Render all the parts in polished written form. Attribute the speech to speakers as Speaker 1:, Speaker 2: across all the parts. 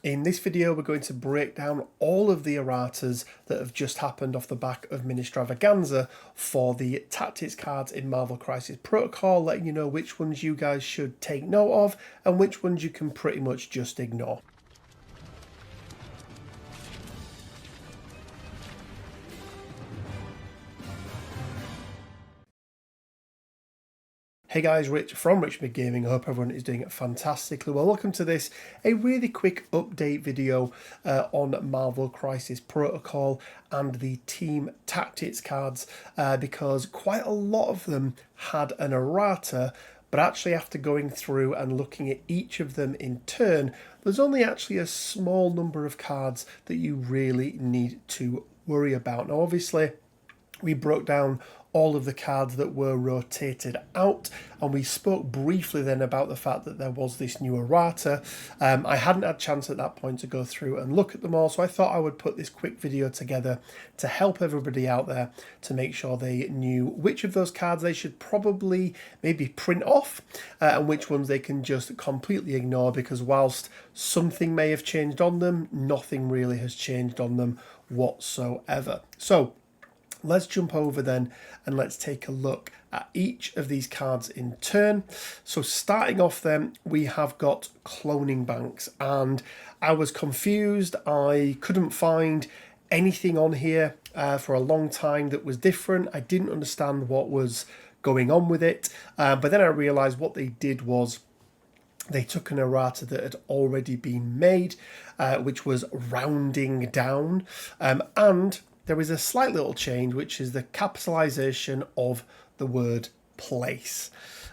Speaker 1: In this video, we're going to break down all of the erratas that have just happened off the back of Mini-Stravaganza for the tactics cards in Marvel Crisis Protocol, letting you know which ones you guys should take note of and which ones you can pretty much just ignore. Hey guys, Rich from Richmond Gaming. I hope everyone is doing fantastically well. Welcome to this, a really quick update video on Marvel Crisis Protocol and the team tactics cards because quite a lot of them had an errata, but actually after going through and looking at each of them in turn, there's only actually a small number of cards that you really need to worry about. Now obviously we broke down all of the cards that were rotated out, and we spoke briefly then about the fact that there was this new errata. I hadn't had a chance at that point to go through and look at them all, so I thought I would put this quick video together to help everybody out there to make sure they knew which of those cards they should probably maybe print off and which ones they can just completely ignore, because whilst something may have changed on them, nothing really has changed on them whatsoever. So let's jump over then and let's take a look at each of these cards in turn. So starting off then, we have got cloning banks, and I was confused. I couldn't find anything on here for a long time that was different. I didn't understand what was going on with it, but then I realized what they did was they took an errata that had already been made, which was rounding down, and there is a slight little change, which is the capitalization of the word place.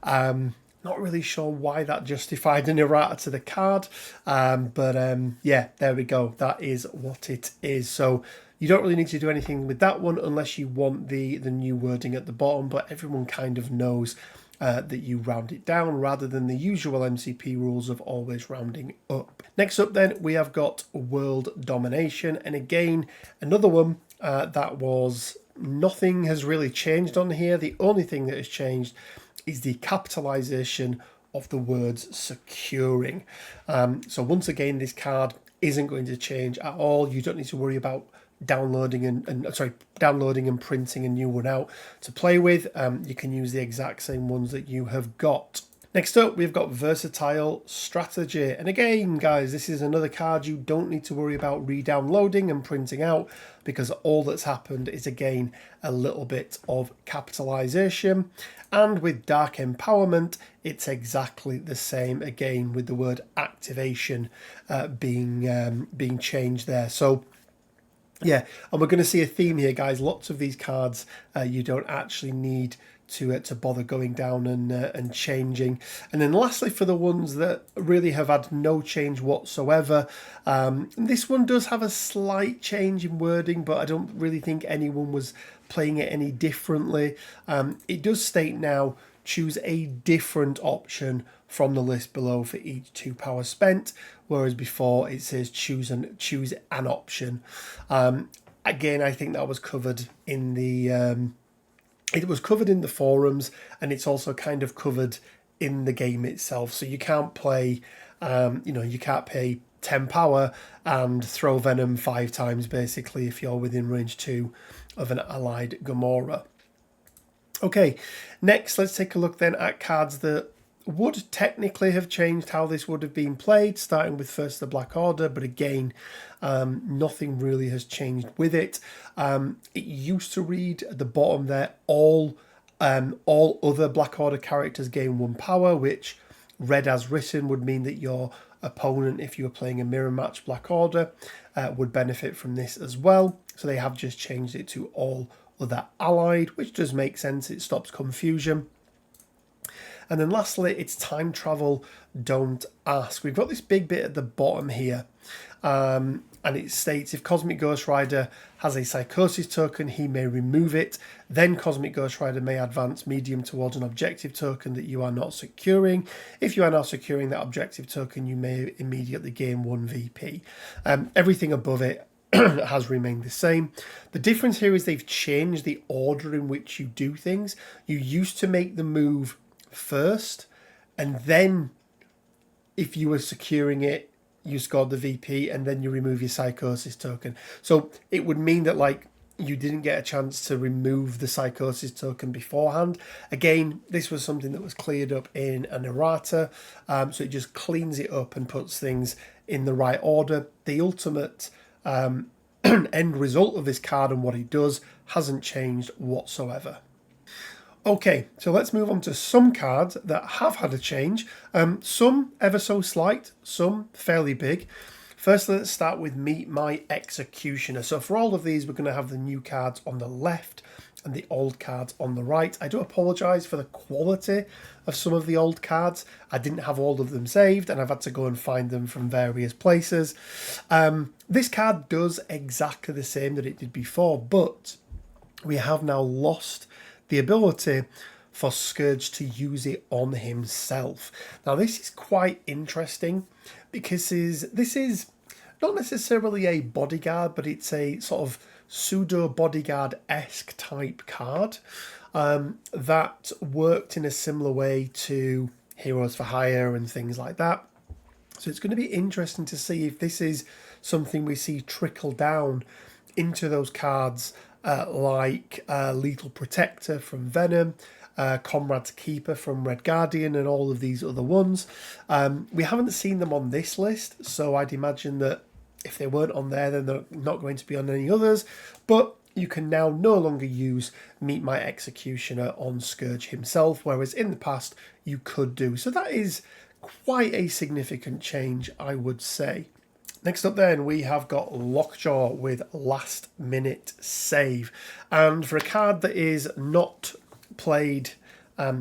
Speaker 1: Not really sure why that justified an errata to the card, but yeah, there we go. That is what it is. So you don't really need to do anything with that one unless you want the new wording at the bottom, but everyone kind of knows that you round it down rather than the usual MCP rules of always rounding up. Next up then, we have got World Domination, and again, another one that was nothing has really changed on here. The only thing that has changed is the capitalization of the words securing. So once again, this card isn't going to change at all. You don't need to worry about downloading and printing a new one out to play with. You can use the exact same ones that you have got. Next up, we've got Versatile Strategy. And again, guys, this is another card you don't need to worry about re-downloading and printing out, because all that's happened is, again, a little bit of capitalization. And with Dark Empowerment, it's exactly the same, again, with the word activation being changed there. So yeah, and we're going to see a theme here, guys. Lots of these cards you don't actually need to bother going down and changing. And then lastly, for the ones that really have had no change whatsoever, this one does have a slight change in wording, but I don't really think anyone was playing it any differently. It does state now, choose a different option from the list below for each 2 power spent, whereas before it says choose an option. Again, I think that was covered in the forums, and it's also kind of covered in the game itself. So you can't play, you can't pay 10 power and throw Venom 5 times basically if you're within range 2 of an allied Gamora. Okay, next let's take a look then at cards that would technically have changed how this would have been played, starting with first the Black Order, but again, nothing really has changed with it. It used to read at the bottom there, all other Black Order characters gain 1 power, which read as written would mean that your opponent, if you were playing a mirror match Black Order, would benefit from this as well. So they have just changed it to all other allied, which does make sense. It stops confusion. And then lastly, it's time travel, don't ask. We've got this big bit at the bottom here. And it states, if Cosmic Ghost Rider has a Psychosis token, he may remove it. Then Cosmic Ghost Rider may advance medium towards an objective token that you are not securing. If you are not securing that objective token, you may immediately gain 1 VP. Everything above it has remained the same. The difference here is they've changed the order in which you do things. You used to make the move first, and then if you were securing it, you scored the VP, and then you remove your Psychosis token. So it would mean that, like, you didn't get a chance to remove the Psychosis token beforehand. Again, this was something that was cleared up in an Errata, so it just cleans it up and puts things in the right order. The ultimate end result of this card and what it does hasn't changed whatsoever. Okay, so let's move on to some cards that have had a change. Some ever so slight, some fairly big. First, let's start with Meet My Executioner. So for all of these, we're going to have the new cards on the left and the old cards on the right. I do apologise for the quality of some of the old cards. I didn't have all of them saved, and I've had to go and find them from various places. This card does exactly the same that it did before, but we have now lost the ability for Scourge to use it on himself. Now, this is quite interesting because this is not necessarily a bodyguard, but it's a sort of pseudo bodyguard-esque type card that worked in a similar way to Heroes for Hire and things like that. So it's going to be interesting to see if this is something we see trickle down into those cards like Lethal Protector from Venom, Comrade's Keeper from Red Guardian, and all of these other ones. We haven't seen them on this list, so I'd imagine that if they weren't on there, then they're not going to be on any others. But you can now no longer use Meet My Executioner on Scourge himself, whereas in the past you could do. So that is quite a significant change, I would say. Next up then, we have got Lockjaw with Last Minute Save. And for a card that is not played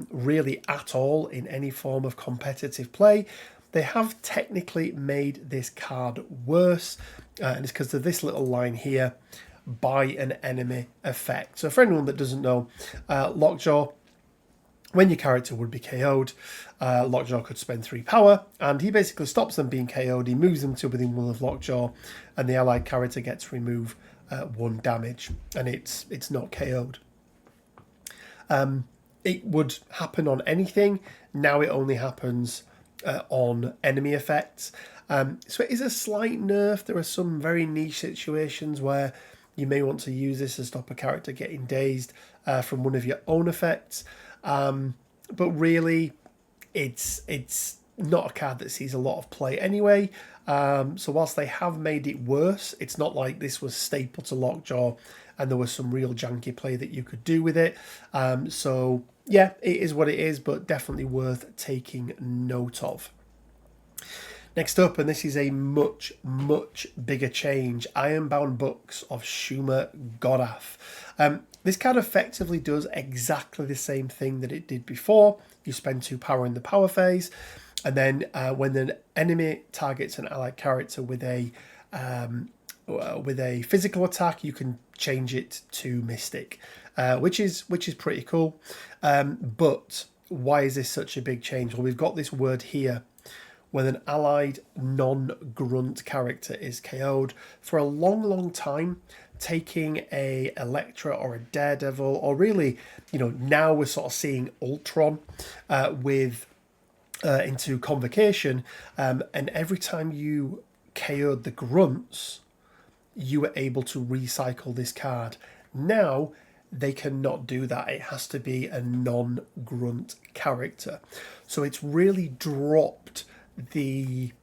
Speaker 1: really at all in any form of competitive play, they have technically made this card worse. And it's because of this little line here, by an enemy effect. So for anyone that doesn't know, Lockjaw, when your character would be KO'd, Lockjaw could spend 3 power, and he basically stops them being KO'd. He moves them to within 1 of Lockjaw, and the allied character gets to remove 1 damage, and it's not KO'd. It would happen on anything. Now it only happens on enemy effects. So it is a slight nerf. There are some very niche situations where you may want to use this to stop a character getting dazed from one of your own effects. But really, it's not a card that sees a lot of play anyway. So whilst they have made it worse, it's not like this was staple to Lockjaw and there was some real janky play that you could do with it. So yeah, it is what it is, but definitely worth taking note of. Next up, and this is a much, much bigger change, Ironbound Books of Schumer Godath. This card effectively does exactly the same thing that it did before. You spend 2 power in the power phase, and then when an enemy targets an allied character with a physical attack, you can change it to Mystic, which is pretty cool. But why is this such a big change? Well, we've got this word here. When an allied non-grunt character is KO'd, for a long, long time, taking a Elektra or a Daredevil, or really, now we're sort of seeing Ultron into Convocation, and every time you KO'd the grunts, you were able to recycle this card. Now, they cannot do that. It has to be a non-grunt character. So it's really dropped the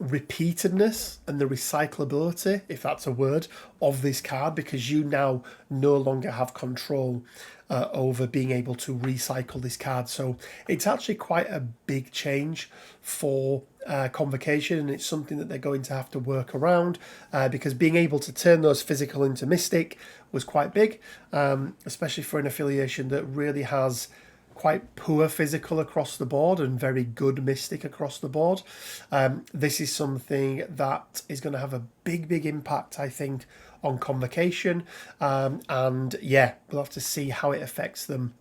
Speaker 1: repeatedness and the recyclability, if that's a word, of this card, because you now no longer have control over being able to recycle this card. So it's actually quite a big change for Convocation, and it's something that they're going to have to work around, because being able to turn those physical into Mystic was quite big, especially for an affiliation that really has quite poor physical across the board and very good Mystic across the board. This is something that is going to have a big impact, I think, on Convocation. And yeah, we'll have to see how it affects them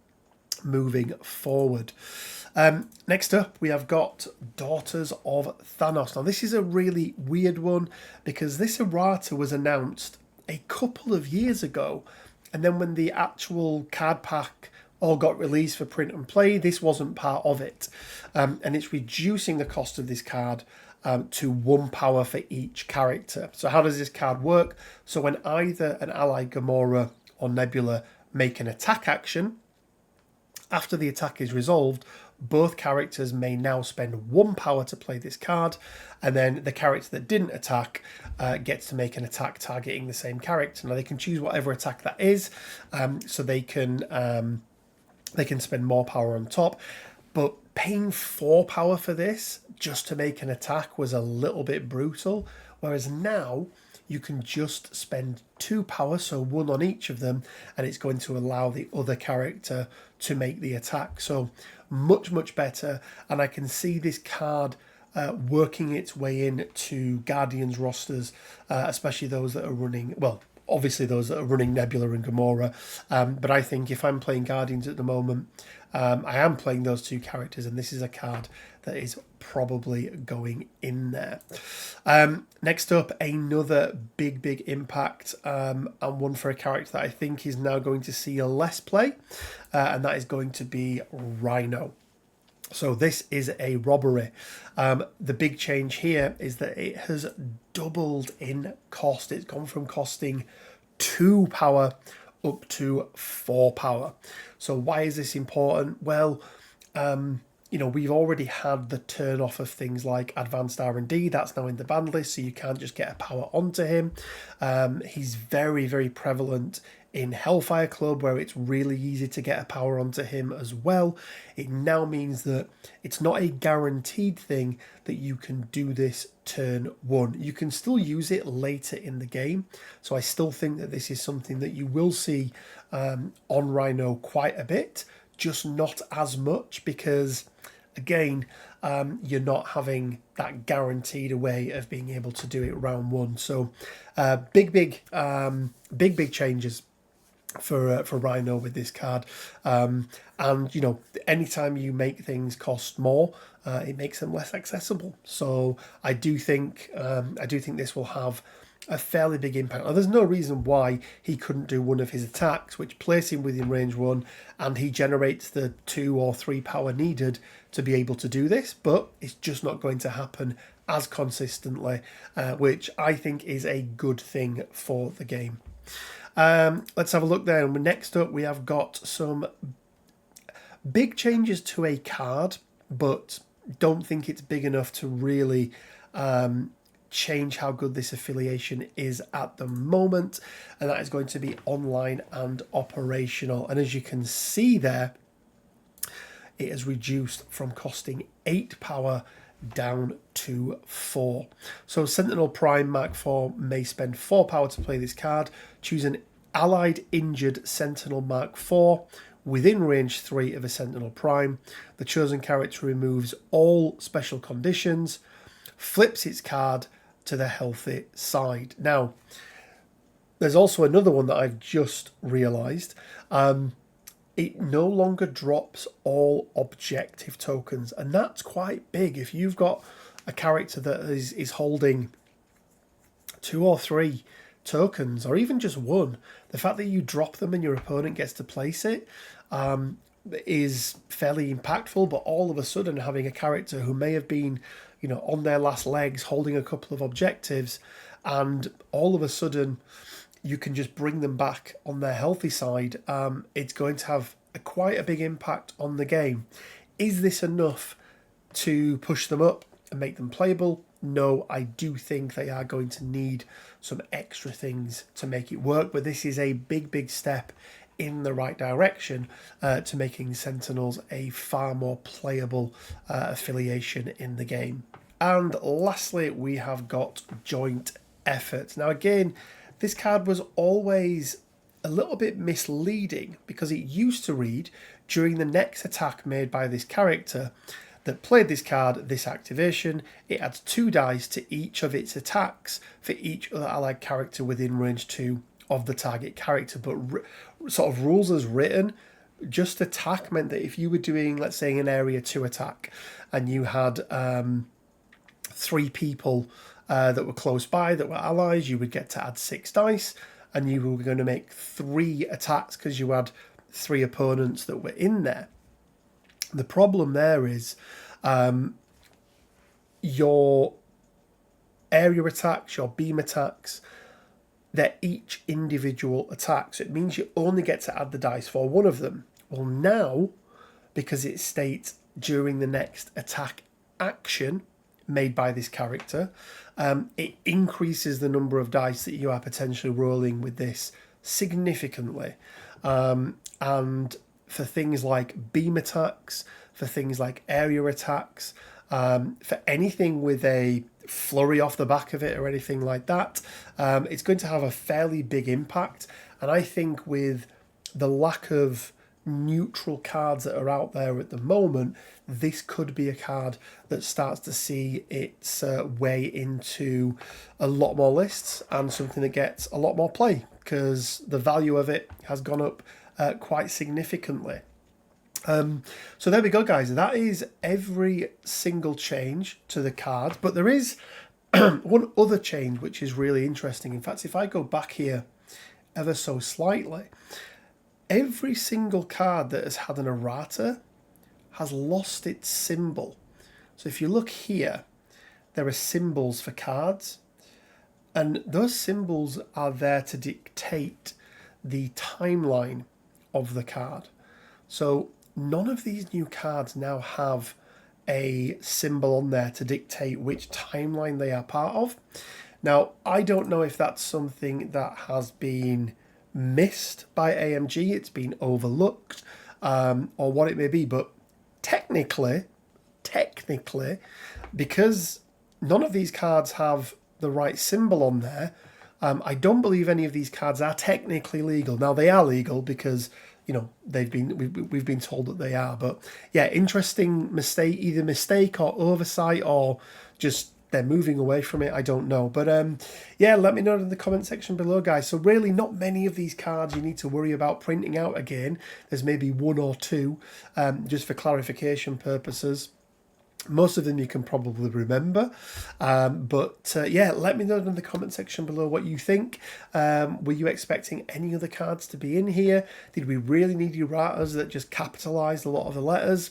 Speaker 1: moving forward. Next up, we have got Daughters of Thanos. Now, this is a really weird one because this errata was announced a couple of years ago. And then when the actual card pack all got released for print and play, this wasn't part of it. And it's reducing the cost of this card to 1 power for each character. So how does this card work? So when either an ally Gamora or Nebula make an attack action, after the attack is resolved, both characters may now spend 1 power to play this card, and then the character that didn't attack gets to make an attack targeting the same character. Now they can choose whatever attack that is, so they can spend more power on top, but paying 4 power for this just to make an attack was a little bit brutal, whereas now you can just spend 2 power, so 1 on each of them, and it's going to allow the other character to make the attack. So much better, and I can see this card working its way into Guardians rosters, especially those that are running, well, obviously those that are running Nebula and Gamora, but I think if I'm playing Guardians at the moment, I am playing those 2 characters, and this is a card that is probably going in there. Next up, another big impact, and one for a character that I think is now going to see a less play, and that is going to be Rhino. So this is a robbery. The big change here is that it has doubled in cost. It's gone from costing 2 power up to 4 power. So why is this important? Well, you know, we've already had the turn off of things like advanced R&D. That's now in the ban list, so you can't just get a power onto him. He's very prevalent in Hellfire Club, where it's really easy to get a power onto him as well. It now means that it's not a guaranteed thing that you can do this turn 1. You can still use it later in the game. So I still think that this is something that you will see on Rhino quite a bit, just not as much, because again, you're not having that guaranteed way of being able to do it round 1. So big changes for Rhino with this card, and you know, anytime you make things cost more, it makes them less accessible. So I do think this will have a fairly big impact. Now, there's no reason why he couldn't do one of his attacks, which place him within range 1, and he generates the 2 or 3 power needed to be able to do this, but it's just not going to happen as consistently, which I think is a good thing for the game. Let's have a look there. Next up, we have got some big changes to a card, but don't think it's big enough to really change how good this affiliation is at the moment, and that is going to be online and operational. And as you can see there, it has reduced from costing 8 power down to 4. So Sentinel Prime Mark IV may spend 4 power to play this card. Choose an allied injured Sentinel Mark IV within range 3 of a Sentinel Prime. The chosen character removes all special conditions, flips its card to the healthy side. Now, there's also another one that I've just realised. It no longer drops all objective tokens, and that's quite big. If you've got a character that is holding 2 or 3 tokens, or even just 1, the fact that you drop them and your opponent gets to place it is fairly impactful. But all of a sudden, having a character who may have been, you know, on their last legs holding a couple of objectives, and all of a sudden you can just bring them back on their healthy side, it's going to have quite a big impact on the game. Is this enough to push them up and make them playable? No, I do think they are going to need some extra things to make it work, but this is a big step in the right direction to making Sentinels a far more playable affiliation in the game. And lastly, we have got Joint Effort. Now again, this card was always a little bit misleading, because it used to read, during the next attack made by this character that played this card, this activation, it adds 2 dice to each of its attacks for each other allied character within range 2 of the target character. But sort of rules as written, just attack meant that if you were doing, let's say, an area 2 attack, and you had 3 people that were close by, that were allies, you would get to add 6 dice, and you were going to make 3 attacks because you had 3 opponents that were in there. The problem there is your area attacks, your beam attacks, they're each individual attack. So it means you only get to add the dice for one of them. Well, now, because it states during the next attack action made by this character, it increases the number of dice that you are potentially rolling with this significantly. And for things like beam attacks, for things like area attacks, for anything with a flurry off the back of it or anything like that, it's going to have a fairly big impact. And I think with the lack of neutral cards that are out there at the moment, this could be a card that starts to see its way into a lot more lists and something that gets a lot more play, because the value of it has gone up quite significantly. So there we go, guys. That is every single change to the card, but there is one other change which is really interesting. In fact, if I go back here ever so slightly, every single card that has had an errata has lost its symbol. So if you look here, there are symbols for cards, and those symbols are there to dictate the timeline of the card. So none of these new cards now have a symbol on there to dictate which timeline they are part of. Now, I don't know if that's something that has been missed by AMG, it's been overlooked, or what it may be, but technically, because none of these cards have the right symbol on there, I don't believe any of these cards are technically legal. Now, they are legal because, you know, we've been told that they are. But yeah, interesting mistake, either mistake or oversight, or just they're moving away from it. I don't know. But yeah, let me know in the comment section below, guys. So really not many of these cards you need to worry about printing out again. There's maybe one or two, just for clarification purposes. Most of them you can probably remember, but yeah, let me know in the comment section below what you think. Were you expecting any other cards to be in here? Did we really need erratas that just capitalized a lot of the letters?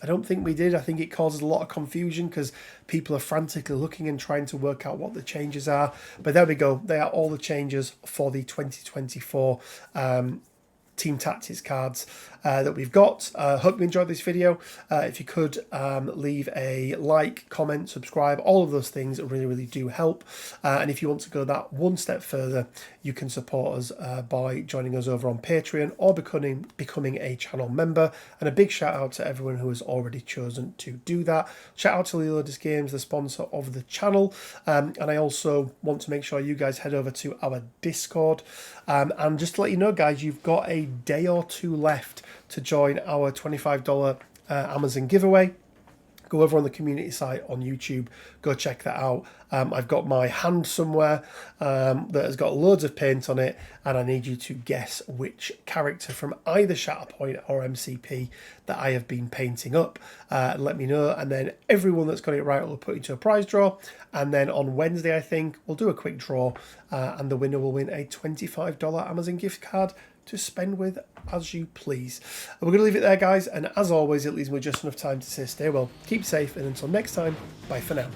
Speaker 1: I don't think we did. I think it causes a lot of confusion because people are frantically looking and trying to work out what the changes are. But there we go. They are all the changes for the 2024 Team Tactics cards that we've got. Hope you enjoyed this video. If you could leave a like, comment, subscribe, all of those things really do help. And if you want to go that one step further, you can support us by joining us over on Patreon or becoming a channel member. And a big shout out to everyone who has already chosen to do that. Shout out to Leolodus Games, the sponsor of the channel. And I also want to make sure you guys head over to our Discord. And just to let you know, guys, you've got a day or two left to join our $25 Amazon giveaway. Go over on the community site on YouTube, go check that out. I've got my hand somewhere that has got loads of paint on it, and I need you to guess which character from either Shatterpoint or MCP that I have been painting up. Let me know, and then everyone that's got it right will put into a prize draw, and then on Wednesday, I think, we'll do a quick draw, and the winner will win a $25 Amazon gift card to spend with as you please. And we're going to leave it there, guys, and as always, it leaves me just enough time to say stay well, keep safe, and until next time, bye for now.